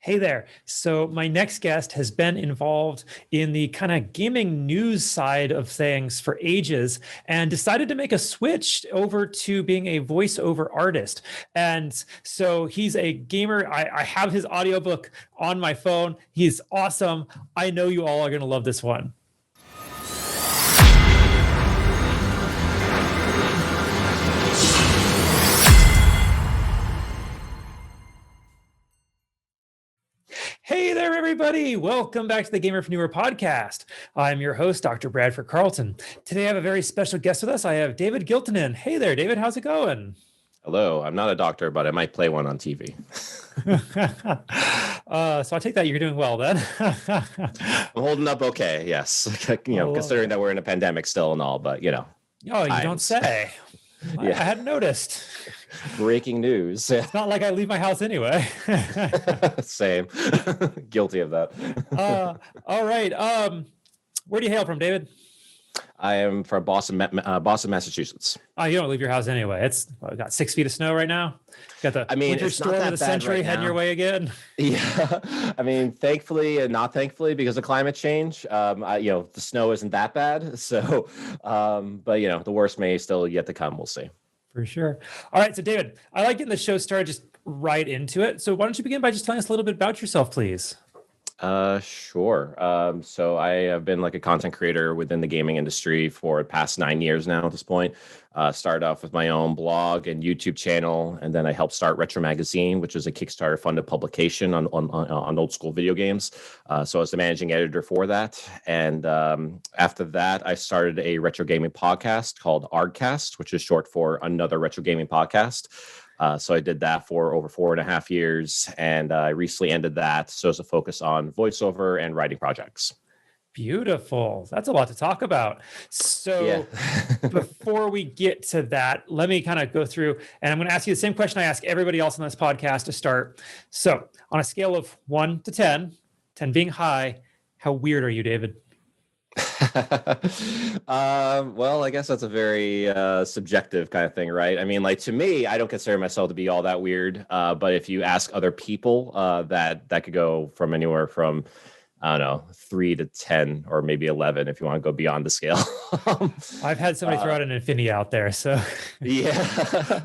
Hey there. So my next guest has been involved in the kind of gaming news side of things for ages and decided to make a switch over to being a voiceover artist. And so he's a gamer. I have his audiobook on my phone. He's awesome. I know you all are going to love this one. Hey there, everybody. Welcome back to the Gamerpreneur podcast. I'm your host, Dr. Bradford Carlton. Today, I have a very special guest with us. I have David Giltinan. Hey there, David. How's it going? Hello. I'm not a doctor, but I might play one on TV. So I take that you're doing well then. I'm holding up okay, yes. Considering that we're in a pandemic still and all, but Oh, you don't say. Yeah. I hadn't noticed. Breaking news. It's not like I leave my house anyway. Same. Guilty of that. All right. Where do you hail from, David? I am from Boston, Massachusetts. Oh, you don't leave your house anyway. It's got 6 feet of snow right now. Got the winter storm of the century heading your way again. Yeah, I mean, thankfully and not thankfully because of climate change. The snow isn't that bad. So, but the worst may still yet to come. We'll see. For sure. All right. So, David, I like getting the show started just right into it. So, why don't you begin by just telling us a little bit about yourself, please? Sure. So I have been like a content creator within the gaming industry for the past 9 years now at this point. Started off with my own blog and YouTube channel, and then I helped start Retro Magazine, which is a Kickstarter funded publication on old school video games. So I was the managing editor for that. And after that, I started a retro gaming podcast called Artcast, which is short for Another Retro Gaming Podcast. So I did that for over 4.5 years, and I recently ended that. So it's a focus on voiceover and writing projects. Beautiful. That's a lot to talk about. So yeah. Before we get to that, let me kind of go through, and I'm going to ask you the same question I ask everybody else on this podcast to start. So on a scale of 1 to 10, 10 being high, how weird are you, David? Well, I guess that's a very subjective kind of thing, right? I mean, like to me, I don't consider myself to be all that weird. But if you ask other people, that could go from anywhere from, I don't know, 3 to 10 or maybe 11 if you want to go beyond the scale. I've had somebody throw out an infinity out there, so yeah.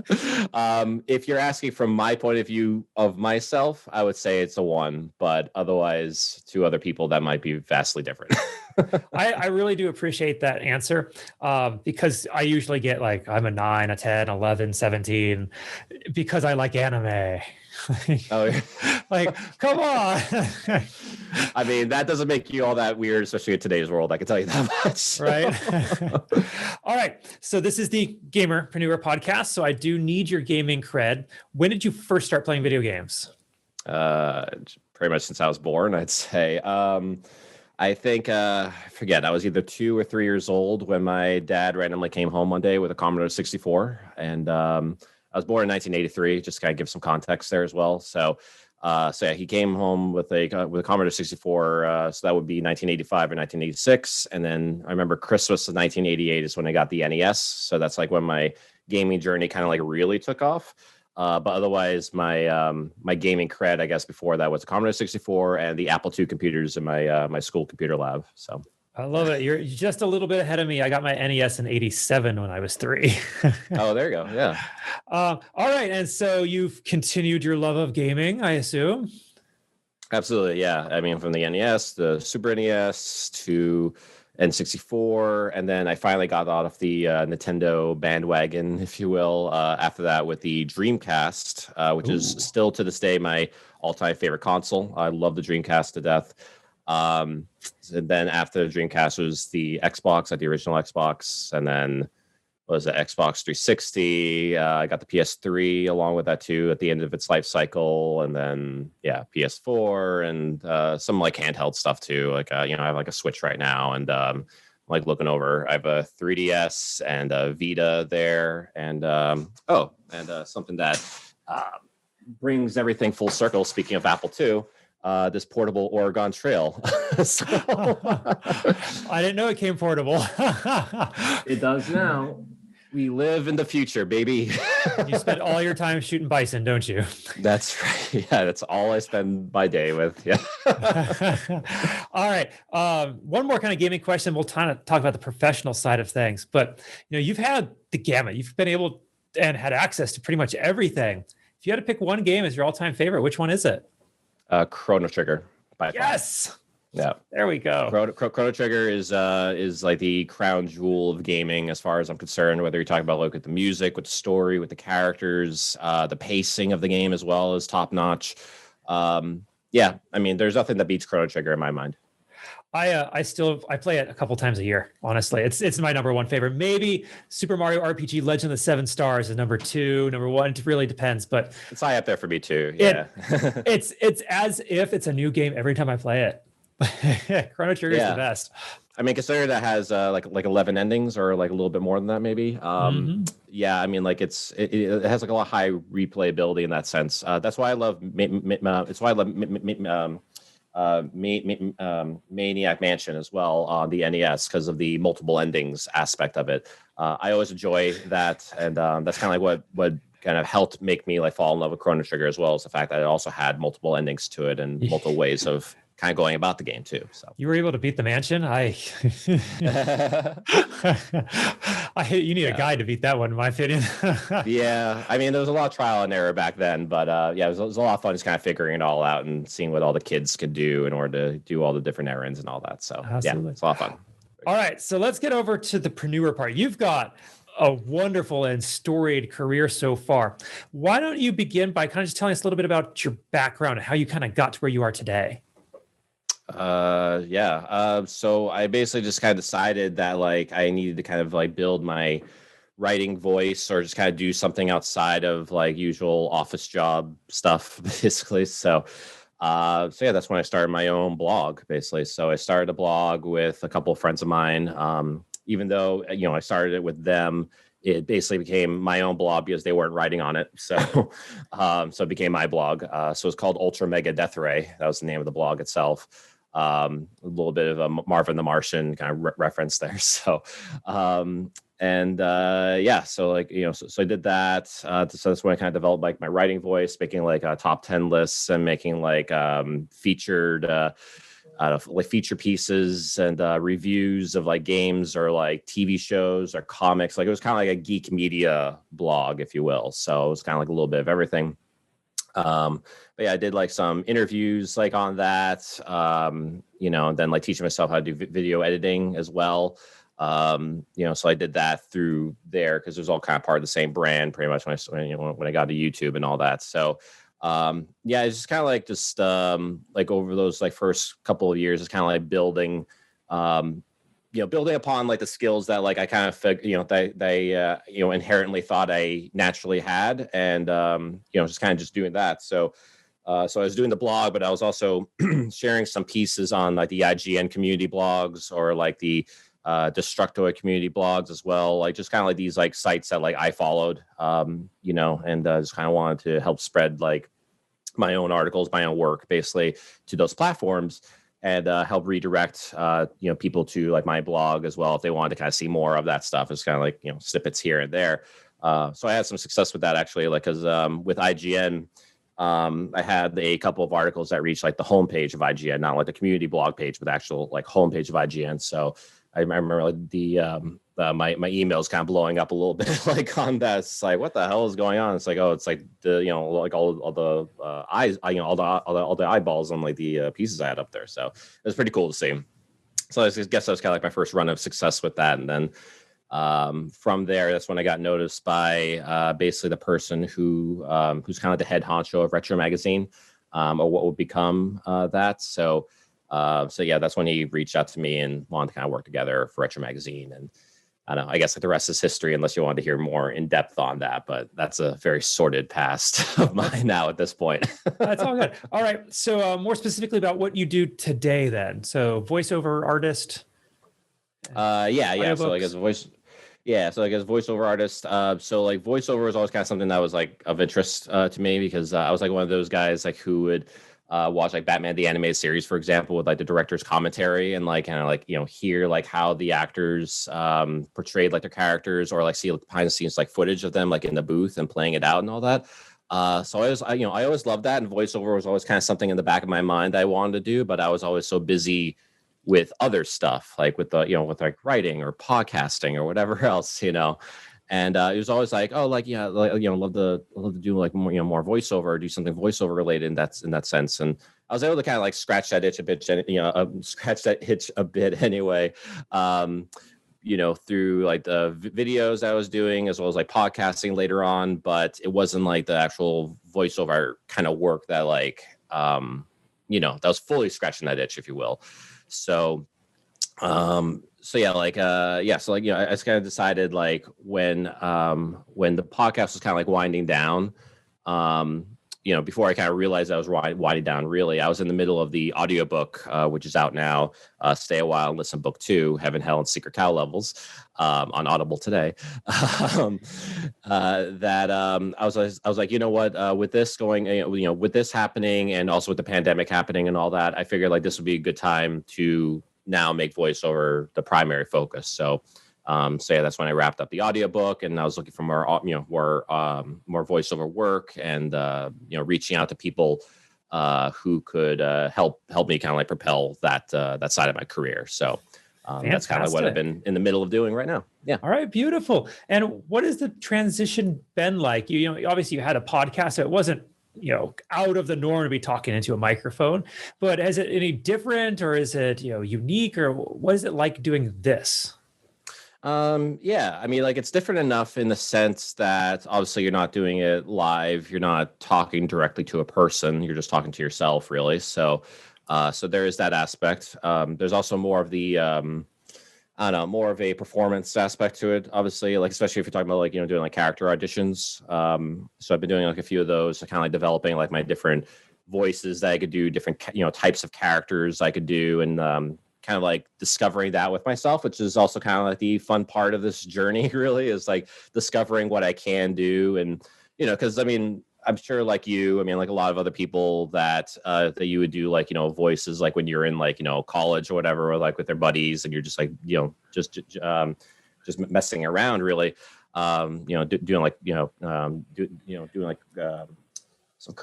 If you're asking from my point of view of myself, I would say it's a 1, but otherwise to other people that might be vastly different. I really do appreciate that answer because I usually get like I'm a 9, a 10, 11, 17 because I like anime. Oh, yeah. Like, come on. I mean, that doesn't make you all that weird, especially in today's world. I can tell you that much. Right. All right. So this is the Gamerpreneur podcast. So I do need your gaming cred. When did you first start playing video games? Pretty much since I was born, I'd say. I think, I forget, I was either 2 or 3 years old when my dad randomly came home one day with a Commodore 64. And I was born in 1983, just to kind of give some context there as well. So yeah, he came home with a Commodore 64. So that would be 1985 or 1986. And then I remember Christmas of 1988 is when I got the NES. So that's like when my gaming journey kind of like really took off. But otherwise, my gaming cred, I guess, before that was the Commodore 64 and the Apple II computers in my school computer lab. So I love it. You're just a little bit ahead of me. I got my NES in 87 when I was 3. Oh, there you go. Yeah. All right. And so you've continued your love of gaming, I assume? Absolutely. Yeah. I mean, from the NES, the Super NES to N64, and then I finally got out of the Nintendo bandwagon, if you will, after that with the Dreamcast, which is still to this day my all-time favorite console. I love the Dreamcast to death. And then after the Dreamcast was the Xbox, like the original Xbox, and then was the Xbox 360. I got the PS3 along with that too at the end of its life cycle, and then PS4 and some like handheld stuff too. Like I have like a Switch right now, and like looking over, I have a 3DS and a Vita there, and something that brings everything full circle. Speaking of Apple II. This portable Oregon Trail. I didn't know it came portable. It does now. We live in the future, baby. You spend all your time shooting bison, don't you? That's right. Yeah, that's all I spend my day with. Yeah. All right. One more kind of gaming question. We'll kind of talk about the professional side of things. But you've had the gamut. You've been able and had access to pretty much everything. If you had to pick one game as your all-time favorite, which one is it? Chrono Trigger by far. Yes. Yeah. There we go. Chrono Trigger is like the crown jewel of gaming as far as I'm concerned, whether you're talking about like with the music, with the story, with the characters, the pacing of the game as well is top notch. Yeah, I mean, there's nothing that beats Chrono Trigger in my mind. I play it a couple times a year. Honestly, it's my number one favorite. Maybe Super Mario RPG Legend of the Seven Stars is number two, number one. It really depends, but it's high up there for me too. Yeah, it's as if it's a new game every time I play it. Chrono Trigger is the best. I mean, consider that has like 11 endings or like a little bit more than that, maybe. Yeah, I mean, like it has like a lot of high replayability in that sense. That's why I love. It's why I love Maniac Mansion as well on the NES because of the multiple endings aspect of it. I always enjoy that, and that's kind of like what kind of helped make me like fall in love with Chrono Trigger as well as the fact that it also had multiple endings to it and multiple ways of kind of going about the game too. So you were able to beat the mansion. You need a guide to beat that one, in my opinion. Yeah, I mean, there was a lot of trial and error back then, but yeah, it was a lot of fun just kind of figuring it all out and seeing what all the kids could do in order to do all the different errands and all that. So absolutely. Yeah, it's a lot of fun. All right, so let's get over to the preneur part. You've got a wonderful and storied career so far. Why don't you begin by kind of just telling us a little bit about your background and how you kind of got to where you are today? So I basically just kind of decided that like I needed to kind of like build my writing voice or just kind of do something outside of like usual office job stuff, basically. So yeah, that's when I started my own blog, basically. So I started a blog with a couple of friends of mine. Even though, I started it with them, it basically became my own blog because they weren't writing on it. So, so it became my blog. So it's called Ultra Mega Death Ray. That was the name of the blog itself. A little bit of a Marvin the Martian kind of reference there. So, so like, so I did that. So that's when I kind of developed like my writing voice, making like top 10 lists and making like featured like feature pieces and reviews of like games or like TV shows or comics. Like it was kind of like a geek media blog, if you will. So it was kind of like a little bit of everything. But yeah, I did like some interviews like on that, and then like teaching myself how to do video editing as well. So I did that through there because it was all kind of part of the same brand pretty much when I got to YouTube and all that. So yeah, it's just kind of like like over those like first couple of years, it's kind of like building, building upon like the skills that like I kind of they inherently thought I naturally had, and just kind of just doing that. So I was doing the blog, but I was also sharing some pieces on like the IGN community blogs or like the Destructoid community blogs as well, like just kind of like these like sites that like I followed, and just kind of wanted to help spread like my own articles, my own work basically to those platforms, and help redirect people to like my blog as well if they wanted to kind of see more of that stuff. It's kind of like snippets here and there. So I had some success with that actually, like because with IGN. I had a couple of articles that reached like the homepage of IGN, not like the community blog page, but the actual like homepage of IGN. So I remember like my emails kind of blowing up a little bit like on that. It's like, what the hell is going on? It's like, oh, it's like the like all the eyes, all the eyeballs on like the pieces I had up there. So it was pretty cool to see. So I guess that was kind of like my first run of success with that, and then from there, that's when I got noticed by basically the person who's kind of the head honcho of Retro Magazine, or what would become that. So yeah, that's when he reached out to me and wanted to kind of work together for Retro Magazine. And I don't know, I guess like the rest is history, unless you want to hear more in depth on that. But that's a very sordid past of mine now at this point. That's all good. All right. So more specifically about what you do today, then. So voiceover artist. Yeah. So like as a voice. Yeah, so like as a voiceover artist, so like voiceover was always kind of something that was like of interest to me because I was like one of those guys like who would watch like Batman the animated series, for example, with like the director's commentary and like kind of like hear like how the actors portrayed like their characters, or like see like, behind the scenes like footage of them like in the booth and playing it out and all that. So I always loved that, and voiceover was always kind of something in the back of my mind I wanted to do, but I was always so busy with other stuff, like with the with like writing or podcasting or whatever else, And it was always like, oh, like like, love to do like more, more voiceover, or do something voiceover related. And that's in that sense. And I was able to kind of like scratch that itch a bit, scratch that itch a bit anyway. Through like the videos I was doing, as well as like podcasting later on, but it wasn't like the actual voiceover kind of work that like, that was fully scratching that itch, if you will. So, so I just kind of decided like when the podcast was kind of like winding down, before I kind of realized I was winding down, really, I was in the middle of the audiobook, which is out now, Stay Awhile And Listen, Book 2, Heaven, Hell, and Secret Cow Levels, on Audible today. I was like, you know what, with this going, with this happening, and also with the pandemic happening and all that, I figured like this would be a good time to now make voiceover the primary focus. So that's when I wrapped up the audiobook, and I was looking for more voiceover work, and reaching out to people who could help me kind of like propel that side of my career. So that's kind of what I've been in the middle of doing right now. Yeah. All right, beautiful. And what has the transition been like? Obviously you had a podcast, so it wasn't out of the norm to be talking into a microphone, but is it any different, or is it unique, or what is it like doing this? Yeah, I mean, like, it's different enough in the sense that obviously you're not doing it live. You're not talking directly to a person. You're just talking to yourself, really. So there is that aspect. There's also more of the, more of a performance aspect to it, obviously, like, especially if you're talking about like, doing like character auditions. So I've been doing like a few of those, kind of like developing like my different voices that I could do, different, types of characters I could do, and, kind of like discovering that with myself, which is also kind of like the fun part of this journey, really, is like discovering what I can do. And, because I mean, I'm sure like you, I mean, like a lot of other people that you would do like, voices, like when you're in like, college or whatever, or like with their buddies, and you're just like, just messing around, really, doing like, doing like, some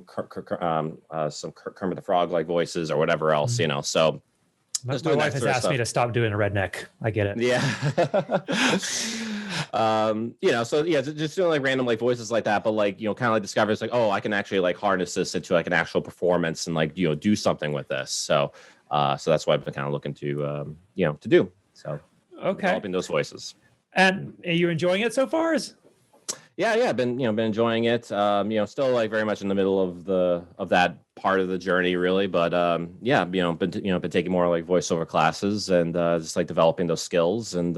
Kermit the Frog like voices or whatever else, so. My wife has asked me to stop doing a redneck. I get it. Yeah. Just doing like random like voices like that, but like, kind of like discover it's like, oh, I can actually like harness this into like an actual performance and like, do something with this. So that's what I've been kind of looking to, to do. So okay, developing those voices. And are you enjoying it so far? Yeah, I've been enjoying it. Still like very much in the middle of that part of the journey, really. But been taking more like voiceover classes, and just like developing those skills, and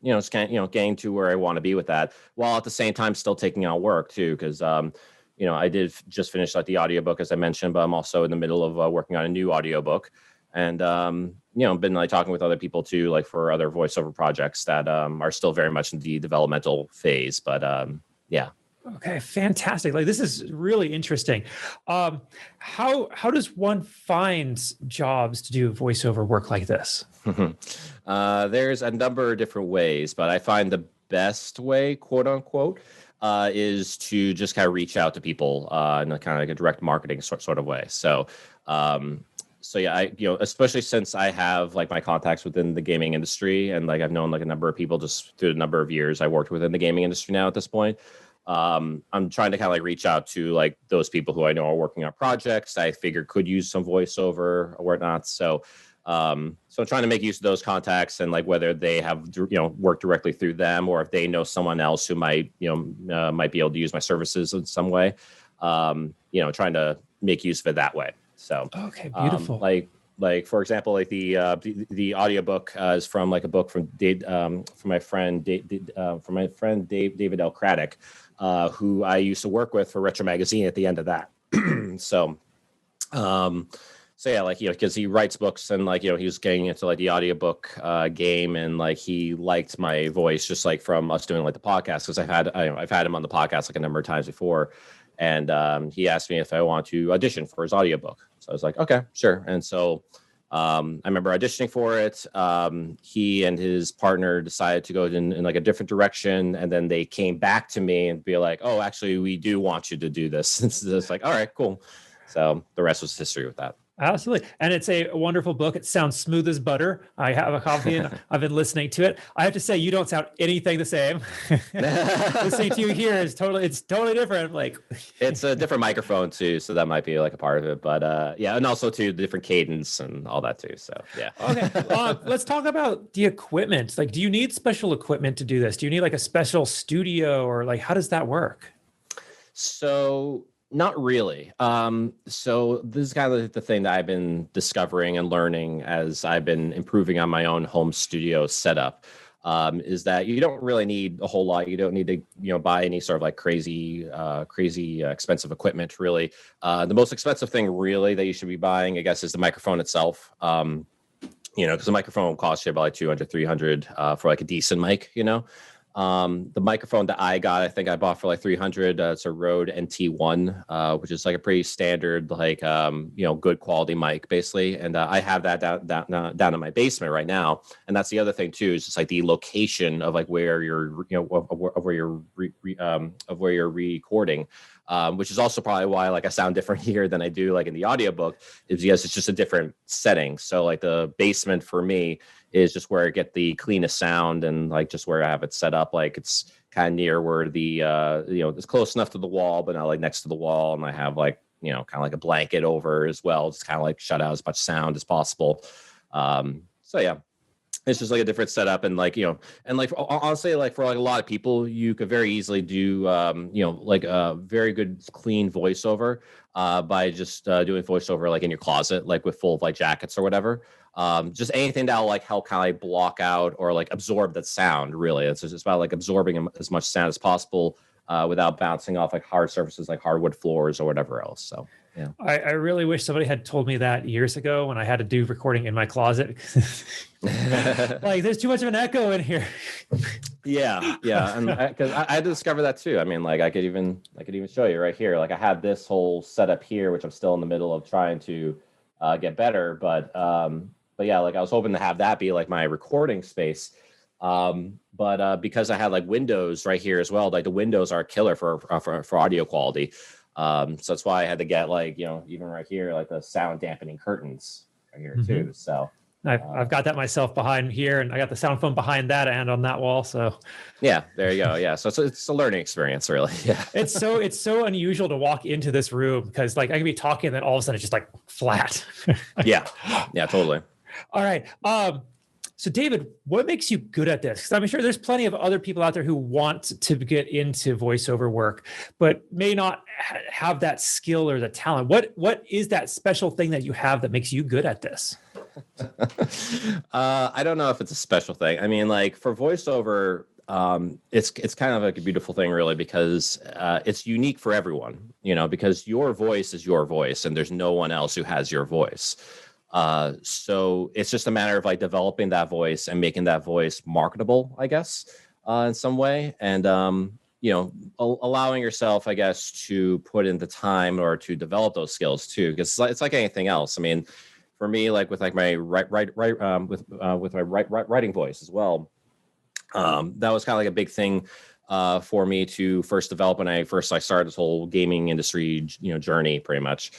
just kind of getting to where I want to be with that, while at the same time still taking on work too, because I did just finish like the audiobook, as I mentioned, but I'm also in the middle of working on a new audiobook, and been like talking with other people too, like for other voiceover projects that are still very much in the developmental phase, but yeah. Okay, fantastic. Like, this is really interesting. How does one find jobs to do voiceover work like this? There's a number of different ways, but I find the best way, quote unquote, is to just kind of reach out to people in a kind of like a direct marketing sort of way. So I, especially since I have like my contacts within the gaming industry, and like I've known like a number of people just through the number of years I worked within the gaming industry now at this point. I'm trying to kind of like reach out to like those people who I know are working on projects I figure could use some voiceover or whatnot. So I'm trying to make use of those contacts, and like whether they have worked directly through them, or if they know someone else who might might be able to use my services in some way. Trying to make use of it that way. So okay, beautiful. Like for example, like the audiobook is from like a book from my friend David L. Craddock, who I used to work with for Retro Magazine at the end of that. Because he writes books, and like he was getting into like the audiobook game, and like he liked my voice just like from us doing like the podcast, because I've had him on the podcast like a number of times before. And he asked me if I want to audition for his audiobook. So I was like, okay, sure. And so I remember auditioning for it. He and his partner decided to go in like a different direction. And then they came back to me and be like, oh, actually, we do want you to do this. It's like, all right, cool. So the rest was history with that. Absolutely. And it's a wonderful book. It sounds smooth as butter. I have a copy and I've been listening to it. I have to say, you don't sound anything the same. Listening to you here it's totally different. Like it's a different microphone too. So that might be like a part of it, but yeah. And also too, the different cadence and all that too. So yeah. Okay. Let's talk about the equipment. Like, do you need special equipment to do this? Do you need like a special studio or like, how does that work? So not really. So this is kind of the thing that I've been discovering and learning as I've been improving on my own home studio setup. Is that you don't really need a whole lot. You don't need to, buy any sort of like crazy expensive equipment. Really, the most expensive thing really that you should be buying, I guess, is the microphone itself. Because the microphone will cost you about like 200, 300 for like a decent mic. The microphone that I got, I think I bought for like 300. It's a Rode NT1, which is like a pretty standard, like, good quality mic basically. And I have that down in my basement right now. And that's the other thing too, is just like the location of like where you're, of where you're recording, which is also probably why like I sound different here than I do like in the audiobook, is because it's just a different setting. So like the basement for me is just where I get the cleanest sound, and like just where I have it set up. Like it's kind of near where the, it's close enough to the wall, but not like next to the wall. And I have like, kind of like a blanket over as well. Just kind of like shut out as much sound as possible. So yeah, it's just like a different setup. And like, and like, honestly, like for like a lot of people, you could very easily do, like a very good clean voiceover by just doing voiceover like in your closet, like with full of like jackets or whatever. Just anything that'll like help kind of like block out or like absorb that sound. Really, it's just about like absorbing as much sound as possible without bouncing off like hard surfaces like hardwood floors or whatever else. So yeah, I really wish somebody had told me that years ago when I had to do recording in my closet. Like there's too much of an echo in here. Yeah, and because I had to discover that too. I mean, like I could even show you right here. Like I have this whole setup here, which I'm still in the middle of trying to get better, but yeah, like I was hoping to have that be like my recording space. But because I had like windows right here as well, like the windows are a killer for audio quality. So that's why I had to get like, even right here, like the sound dampening curtains right here too. So I've got that myself behind here, and I got the sound foam behind that and on that wall. So yeah, there you go. Yeah. So it's a learning experience, really. Yeah. It's so unusual to walk into this room because like I can be talking and then all of a sudden it's just like flat. Yeah, totally. All right. So David, what makes you good at this? Because I'm sure there's plenty of other people out there who want to get into voiceover work, but may not have that skill or the talent. What is that special thing that you have that makes you good at this? I don't know if it's a special thing. I mean, like for voiceover, it's kind of like a beautiful thing, really, because it's unique for everyone. Because your voice is your voice, and there's no one else who has your voice. So it's just a matter of like developing that voice and making that voice marketable, I guess, in some way. And, allowing yourself, I guess, to put in the time or to develop those skills too, because it's like anything else. I mean, for me, like with like my with my writing voice as well, that was kind of like a big thing for me to first develop when I started this whole gaming industry, journey, pretty much.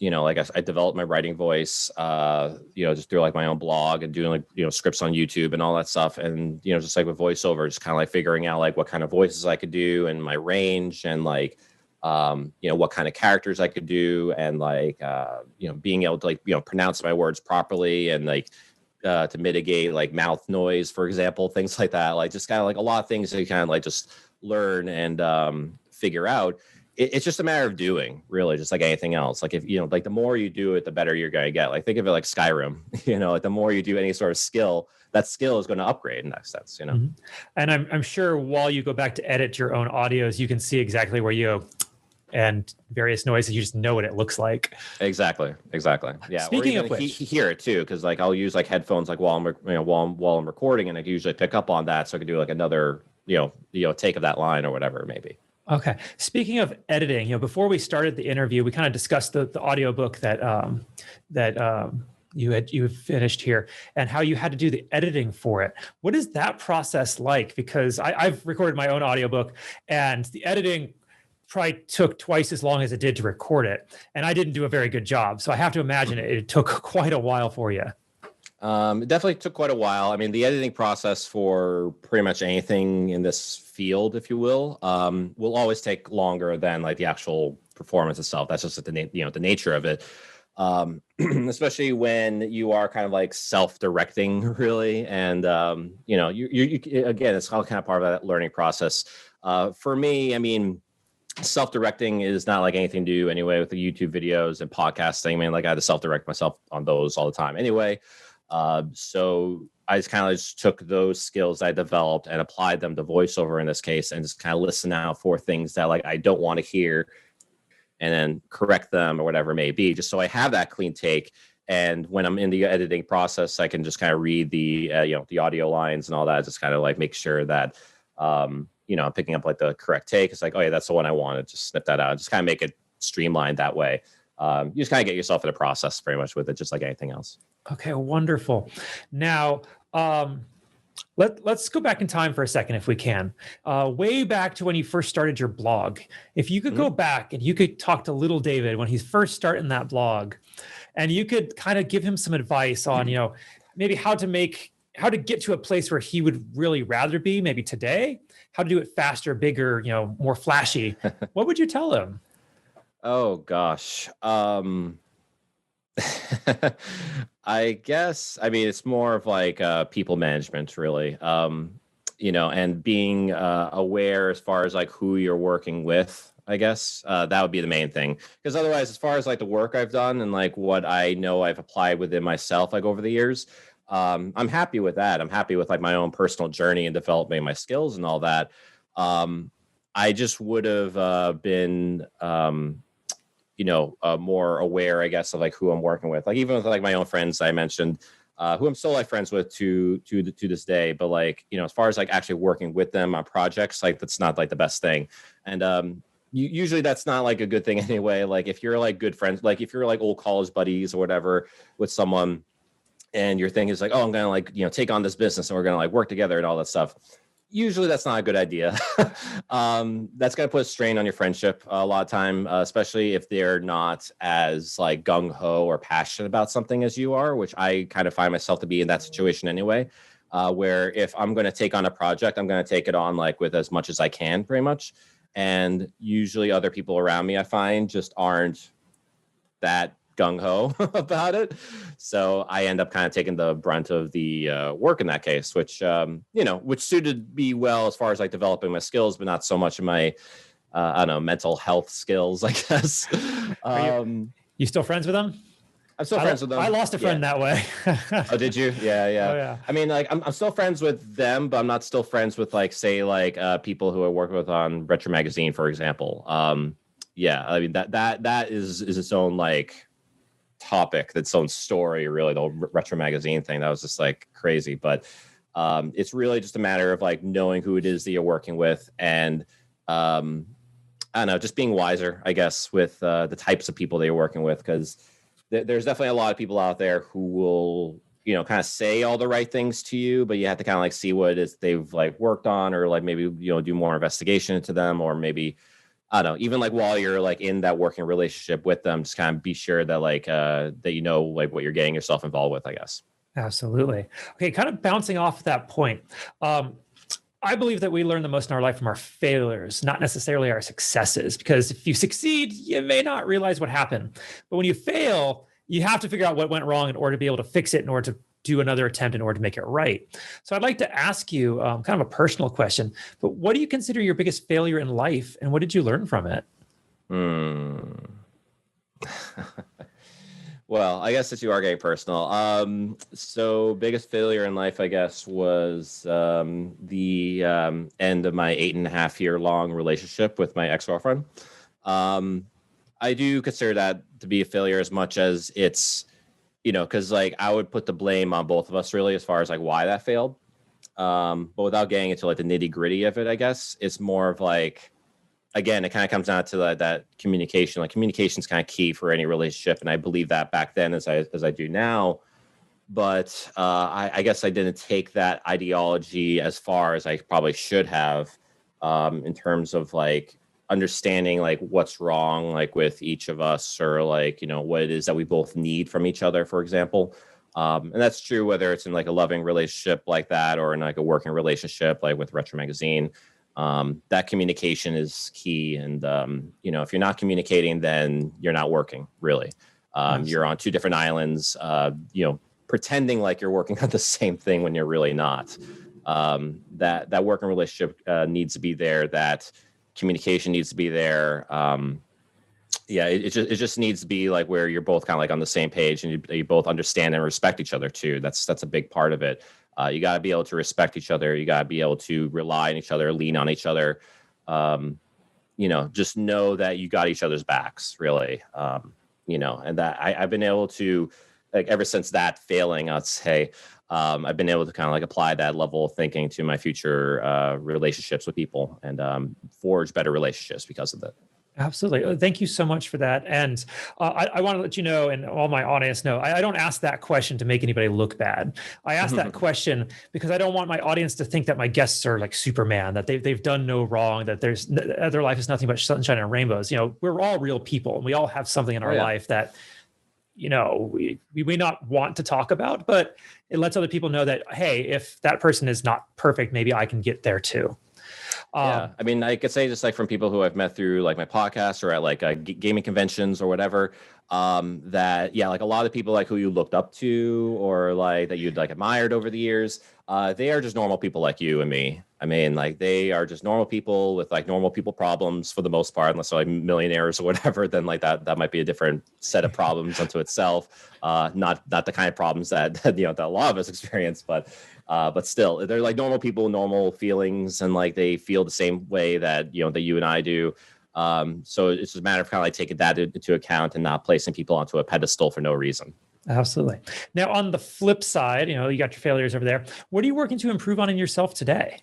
Like I developed my writing voice, just through like my own blog and doing like, scripts on YouTube and all that stuff. And, just like with voiceover, just kind of like figuring out like what kind of voices I could do and my range and like, what kind of characters I could do and like, being able to like, pronounce my words properly and like, to mitigate like mouth noise, for example, things like that. Like just kind of like a lot of things that you kind of like just learn and figure out. It's just a matter of doing, really, just like anything else. Like if, like the more you do it, the better you're going to get. Like think of it like Skyrim, like the more you do any sort of skill, that skill is going to upgrade in that sense, Mm-hmm. And I'm sure while you go back to edit your own audios, you can see exactly where you and various noises. You just know what it looks like. Exactly. Yeah. Speaking of which, hear it too, because like I'll use like headphones like while I'm recording, and I can usually pick up on that, so I can do like another take of that line or whatever it may be. Okay. Speaking of editing, before we started the interview, we kind of discussed the audiobook that you had finished here and how you had to do the editing for it. What is that process like? Because I've recorded my own audiobook, and the editing probably took twice as long as it did to record it. And I didn't do a very good job. So I have to imagine it took quite a while for you. It definitely took quite a while. I mean, the editing process for pretty much anything in this field, if you will always take longer than like the actual performance itself. That's just the nature of it. Especially when you are kind of like self-directing, really, and you again, it's all kind of part of that learning process. For me, I mean, self-directing is not like anything to do anyway with the YouTube videos and podcasting. I mean, like I had to self-direct myself on those all the time anyway. So I just kind of just took those skills I developed and applied them to voiceover in this case, and just kind of listen out for things that like I don't want to hear, and then correct them or whatever it may be, just so I have that clean take. And when I'm in the editing process, I can just kind of read the the audio lines and all that, just kind of like make sure that I'm picking up like the correct take. It's like, oh yeah, that's the one I wanted. Just snip that out. Just kind of make it streamlined that way. You just kind of get yourself in a process pretty much with it, just like anything else. Okay, wonderful. Now, let's go back in time for a second, if we can. Way back to when you first started your blog. If you could go back and you could talk to little David when he's first starting that blog, and you could kind of give him some advice on, maybe how to get to a place where he would really rather be, maybe today, how to do it faster, bigger, more flashy. What would you tell him? Oh gosh. I guess, I mean, it's more of like people management, really. And being aware as far as like who you're working with, I guess that would be the main thing. Because otherwise, as far as like the work I've done and like what I know I've applied within myself, like over the years, I'm happy with that. I'm happy with like my own personal journey and developing my skills and all that. I just would have been more aware, I guess, of like who I'm working with. Like even with like my own friends I mentioned, who I'm still like friends with to this day. But like, as far as like actually working with them on projects, like that's not like the best thing. And usually that's not like a good thing anyway. Like if you're like good friends, like if you're like old college buddies or whatever with someone, and your thing is like, oh, I'm gonna like take on this business and we're gonna like work together and all that stuff. Usually that's not a good idea. That's going to put a strain on your friendship a lot of time, especially if they're not as like gung-ho or passionate about something as you are, which I kind of find myself to be in that situation anyway, where if I'm going to take on a project, I'm going to take it on like with as much as I can pretty much. And usually other people around me, I find, just aren't that gung-ho about it. So I end up kind of taking the brunt of the work in that case, which which suited me well as far as like developing my skills, but not so much in my I don't know, mental health skills, I guess. You still friends with them? I'm still friends with them. I lost a friend that way. Oh, did you? Yeah. Oh, yeah. I mean, like I'm still friends with them, but I'm not still friends with like, say, like people who I work with on Retro Magazine, for example. I mean that is its own like topic, that's own story, really. The Retro Magazine thing, that was just like crazy. But it's really just a matter of like knowing who it is that you're working with, and I don't know, just being wiser, I guess, with the types of people that you're working with, because there's definitely a lot of people out there who will kind of say all the right things to you, but you have to kind of like see what it is they've like worked on, or like maybe do more investigation into them, or maybe I don't know, even like while you're like in that working relationship with them, just kind of be sure that like that like what you're getting yourself involved with, I guess. Absolutely. Okay, kind of bouncing off that point. I believe that we learn the most in our life from our failures, not necessarily our successes, because if you succeed, you may not realize what happened. But when you fail, you have to figure out what went wrong in order to be able to fix it, in order to do another attempt in order to make it right. So I'd like to ask you kind of a personal question, but what do you consider your biggest failure in life, and what did you learn from it? Well, I guess that you are getting personal. So biggest failure in life, I guess, was the end of my 8.5 year long relationship with my ex-girlfriend. I do consider that to be a failure, as much as it's, because like I would put the blame on both of us, really, as far as like why that failed. But without getting into like the nitty gritty of it, I guess it's more of like, again, it kind of comes down to that communication. Like communication is kind of key for any relationship, and I believe that back then as I do now. But I guess I didn't take that ideology as far as I probably should have, in terms of like understanding like what's wrong like with each of us, or like, you know, what it is that we both need from each other, for example. And that's true whether it's in like a loving relationship like that, or in like a working relationship like with Retro Magazine. That communication is key. And you know, if you're not communicating, then you're not working, really. You're on two different islands, you know, pretending like you're working on the same thing when you're really not. That working relationship needs to be there. That communication needs to be there. Yeah, it just needs to be like where you're both kind of like on the same page, and you both understand and respect each other too. That's a big part of it. You got to be able to respect each other. You got to be able to rely on each other, lean on each other. You know, just know that you got each other's backs, really. You know, and that I've been able to, like, ever since that failing, I'd say, I've been able to kind of like apply that level of thinking to my future relationships with people, and forge better relationships because of it. Absolutely. Thank you so much for that. And I want to let you know, and all my audience know, I don't ask that question to make anybody look bad. I ask that question because I don't want my audience to think that my guests are like Superman, that they've done no wrong, that their life is nothing but sunshine and rainbows. You know, we're all real people, and we all have something in our life that, you know, we may not want to talk about, but it lets other people know that, hey, if that person is not perfect, maybe I can get there too. Yeah, I mean, I could say just like from people who I've met through like my podcast or at like gaming conventions or whatever, that yeah, like a lot of people like who you looked up to or like that you'd like admired over the years, they are just normal people like you and me. I mean, like they are just normal people with like normal people problems for the most part, unless they're like millionaires or whatever. Then like that might be a different set of problems unto itself. Not the kind of problems that you know that a lot of us experience, but still, they're like normal people, normal feelings, and like they feel the same way that you know that you and I do. So it's just a matter of kind of like taking that into account and not placing people onto a pedestal for no reason. Absolutely. Now, on the flip side, you know, you got your failures over there. What are you working to improve on in yourself today?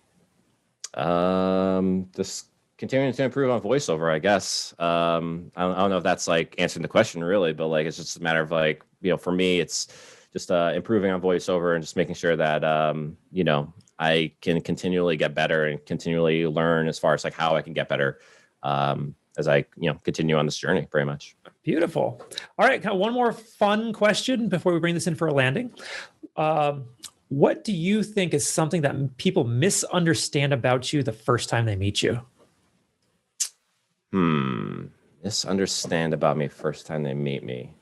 Just continuing to improve on voiceover, I guess. I don't know if that's like answering the question really, but like it's just a matter of like, you know, for me, it's just improving on voiceover and just making sure that you know, I can continually get better and continually learn as far as like how I can get better as I, you know, continue on this journey pretty much. Beautiful. All right, kind of one more fun question before we bring this in for a landing. What do you think is something that people misunderstand about you the first time they meet you? Misunderstand about me first time they meet me.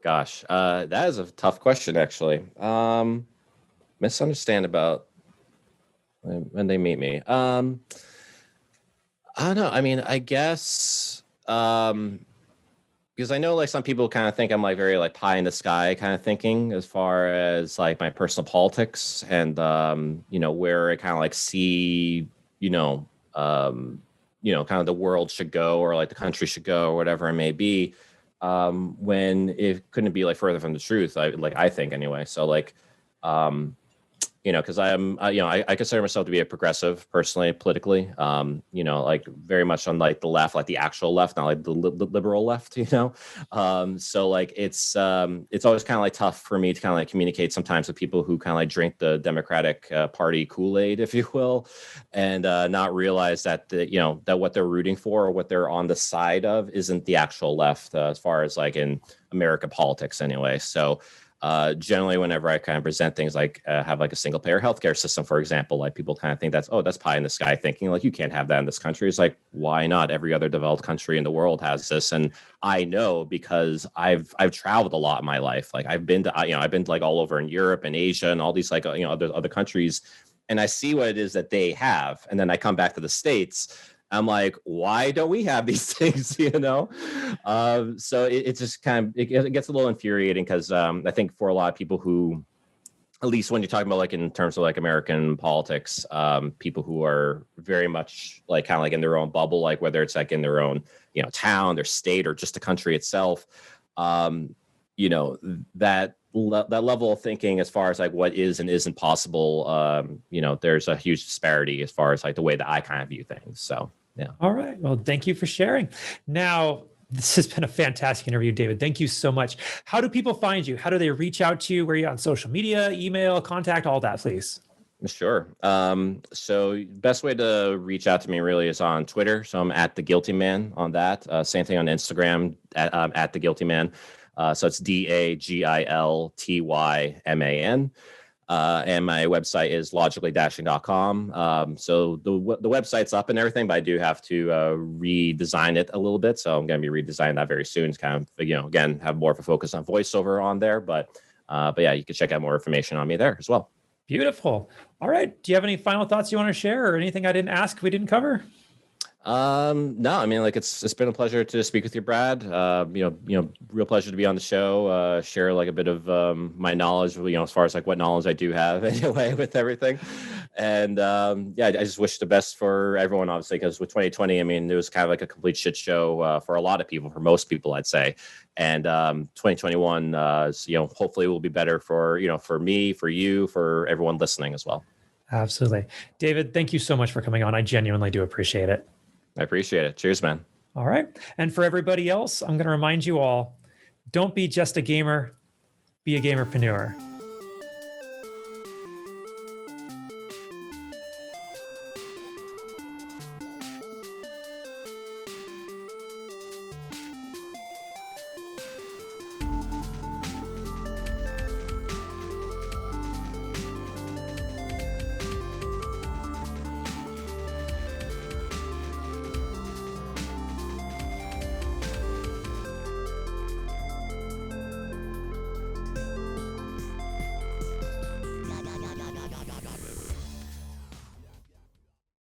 Gosh, that is a tough question, actually. Misunderstand about when they meet me. I don't know. I mean, I guess because I know like some people kind of think I'm like very like pie in the sky kind of thinking as far as like my personal politics and you know, where I kind of like see, you know, kind of the world should go or like the country should go or whatever it may be. When it couldn't be like further from the truth, I think anyway. So like, you know, because I consider myself to be a progressive personally, politically, you know, like very much on like the left, like the actual left, not like the liberal left, you know. So like it's always kind of like tough for me to kind of like communicate sometimes with people who kind of like drink the Democratic Party Kool-Aid, if you will, and not realize that you know, that what they're rooting for or what they're on the side of isn't the actual left, as far as like in American politics anyway. So generally whenever I kind of present things like have like a single payer healthcare system, for example, like people kind of think that's pie in the sky thinking, like you can't have that in this country. It's like, why not? Every other developed country in the world has this. And I know because I've traveled a lot in my life. Like I've been to like all over in Europe and Asia and all these like, you know, other countries. And I see what it is that they have. And then I come back to the States. I'm like, why don't we have these things, you know? So it's just kind of, it gets a little infuriating because I think for a lot of people who, at least when you're talking about like in terms of like American politics, people who are very much like kind of like in their own bubble, like whether it's like in their own, you know, town, their state, or just the country itself, you know, that level of thinking as far as like what is and isn't possible, you know, there's a huge disparity as far as like the way that I kind of view things. So. Yeah. All right. Well, thank you for sharing. Now, this has been a fantastic interview, David. Thank you so much. How do people find you? How do they reach out to you? Where are you on social media, email, contact, all that, please? Sure. So best way to reach out to me really is on Twitter. So I'm at the Guilty Man on that. Same thing on Instagram at the Guilty Man. So it's DAGILTYMAN. And my website is logically-dashing.com. So the website's up and everything, but I do have to redesign it a little bit. So I'm going to be redesigning that very soon to kind of, again, have more of a focus on voiceover on there. But yeah, you can check out more information on me there as well. Beautiful. All right. Do you have any final thoughts you want to share, or anything I didn't ask we didn't cover? No, I mean, like it's been a pleasure to speak with you, Brad. Real pleasure to be on the show, share like a bit of my knowledge, as far as like what knowledge I do have anyway with everything. And yeah, I just wish the best for everyone, obviously, because with 2020, I mean, it was kind of like a complete shit show for a lot of people, for most people, I'd say. And 2021, hopefully will be better for, for me, for you, for everyone listening as well. Absolutely. David, thank you so much for coming on. I genuinely do appreciate it. I appreciate it. Cheers, man. All right. And for everybody else, I'm going to remind you all, don't be just a gamer, be a gamerpreneur.